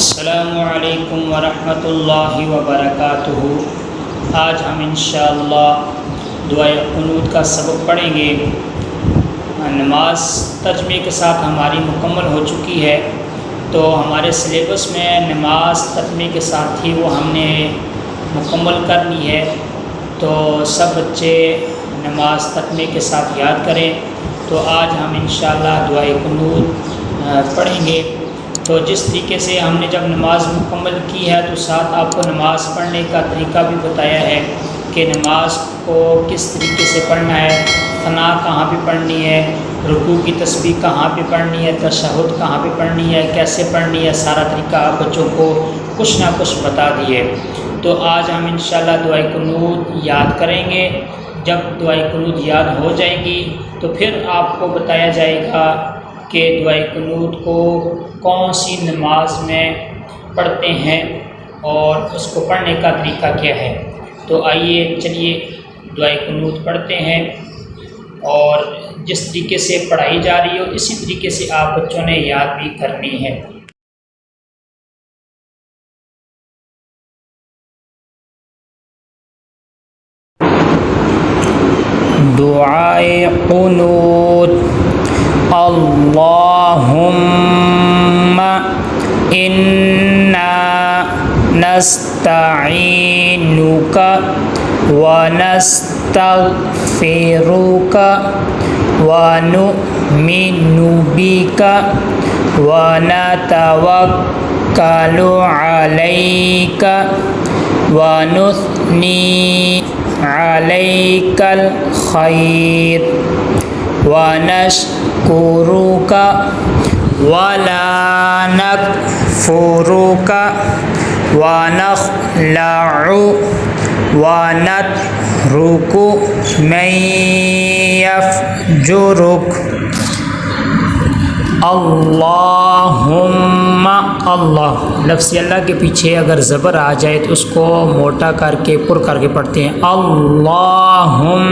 السلام علیکم ورحمۃ اللہ وبرکاتہ۔ آج ہم انشاءاللہ دعائے قنوت کا سبق پڑھیں گے۔ نماز ترجمے کے ساتھ ہماری مکمل ہو چکی ہے، تو ہمارے سلیبس میں نماز ترجمے کے ساتھ ہی وہ ہم نے مکمل کرنی ہے، تو سب بچے نماز ترجمے کے ساتھ یاد کریں۔ تو آج ہم انشاءاللہ دعائے قنوت پڑھیں گے۔ تو جس طریقے سے ہم نے جب نماز مکمل کی ہے تو ساتھ آپ کو نماز پڑھنے کا طریقہ بھی بتایا ہے کہ نماز کو کس طریقے سے پڑھنا ہے، ثنا کہاں پہ پڑھنی ہے، رکوع کی تسبیح کہاں پہ پڑھنی ہے، تشہد کہاں پہ پڑھنی ہے، کیسے پڑھنی ہے، سارا طریقہ آپ بچوں کو کچھ نہ کچھ بتا دیے۔ تو آج ہم انشاءاللہ دعائے قنوت یاد کریں گے۔ جب دعائے قنوت یاد ہو جائے گی تو پھر آپ کو بتایا جائے گا کہ دعائے قنوت کو کون سی نماز میں پڑھتے ہیں اور اس کو پڑھنے کا طریقہ کیا ہے۔ تو آئیے چلیے دعائے قنوت پڑھتے ہیں، اور جس طریقے سے پڑھائی جا رہی ہو اسی طریقے سے آپ بچوں نے یاد بھی کرنی ہے۔ دعائے قنوت: اللہم انا نستعینک ونستغفرک ونؤمن بک ونتوکل علیک ونثنی علیک الخیر ونشکرک ولا نکفرک ونخلع ونترک من یفجرک۔ اللہم، اللہ لفظ اللہ کے پیچھے اگر زبر آ جائے تو اس کو موٹا کر کے پر کر کے پڑھتے ہیں۔ اللہم،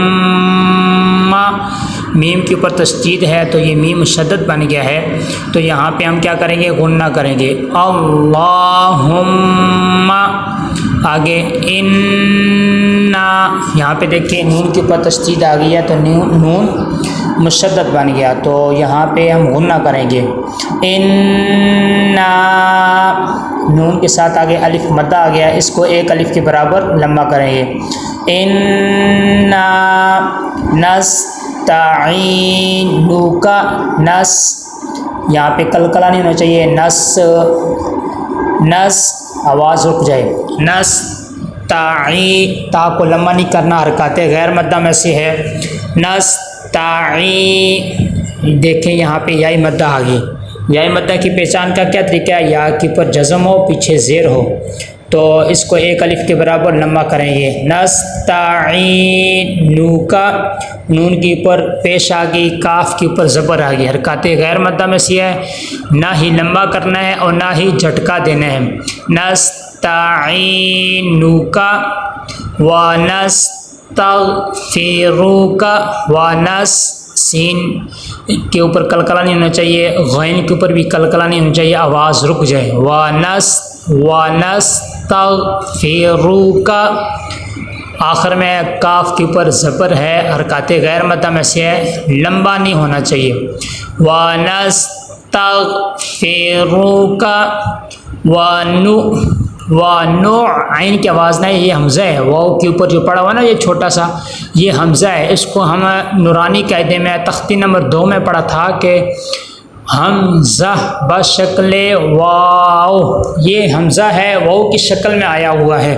میم کے اوپر تشدید ہے تو یہ میم مشدد بن گیا ہے، تو یہاں پہ ہم کیا کریں گے، غنہ کریں گے۔ اللہم، آگے انا، یہاں پہ دیکھیں نون کے اوپر تشدید آ گئی ہے تو نون مشدد بن گیا، تو یہاں پہ ہم غنہ کریں گے۔ انا، نون کے ساتھ آگے الف مدہ آ گیا، اس کو ایک الف کے برابر لمبا کریں گے۔ انا نستعینک، نس، یہاں پہ کلکلا نہیں ہونا چاہیے، نس آواز رک جائے، نس تا کو لمبا نہیں کرنا، حرکات غیر مدہ میں سے ہے۔ دیکھیں یہاں پہ یائی مدہ آ گئی، یائی مدہ کی پہچان کا کیا طریقہ ہے، یا کے اوپر جزم ہو پیچھے زیر ہو، تو اس کو ایک الف کے برابر لمبا کریں گے۔ نستعینک، نون کے اوپر پیش آ گئی، کاف کے اوپر زبر آ گئی، حرکات غیر مدہ میں سے ہے، نہ ہی لمبا کرنا ہے اور نہ ہی جھٹکا دینا ہے۔ نستعینک ونستغفرک سین کے اوپر کلکلا نہیں ہونا چاہیے، غین کے اوپر بھی کلکلا نہیں ہونا چاہیے، آواز رک جائے۔ ونستغفرک، آخر میں کاف کے اوپر زبر ہے، حرکات غیر مدہ میں سے ہے، لمبا نہیں ہونا چاہیے۔ ونستغفرک ونو، عین کی آواز نہیں، یہ حمزہ ہے، واو کے اوپر جو پڑا ہوا نا یہ چھوٹا سا، یہ حمزہ ہے، اس کو ہم نورانی قاعدے میں تختی نمبر 2 میں پڑھا تھا کہ حمزہ بشکل واو، یہ حمزہ ہے، واو کی شکل میں آیا ہوا ہے،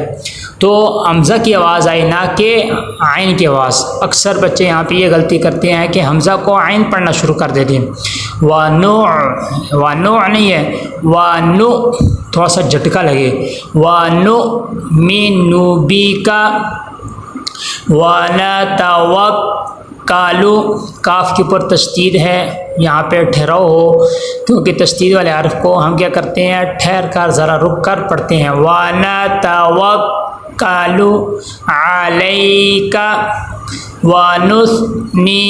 تو حمزہ کی آواز آئی نہ کہ عین کی آواز۔ اکثر بچے یہاں پہ یہ غلطی کرتے ہیں کہ حمزہ کو عین پڑھنا شروع کر دیتے ہیں، وانو نہیں ہے، وانو تھوڑا سا جھٹکا لگے، وَنُؤْمِنُ بِكَ وَنَتَوَكَّلُ، کاف کے اوپر تشدید ہے، یہاں پہ ٹھہراؤ ہو، کیونکہ تشدید والے حرف کو ہم کیا کرتے ہیں، ٹھہر کر ذرا رک کر پڑھتے ہیں۔ وَنَتَوَكَّلُ عَلَيْكَ ونثني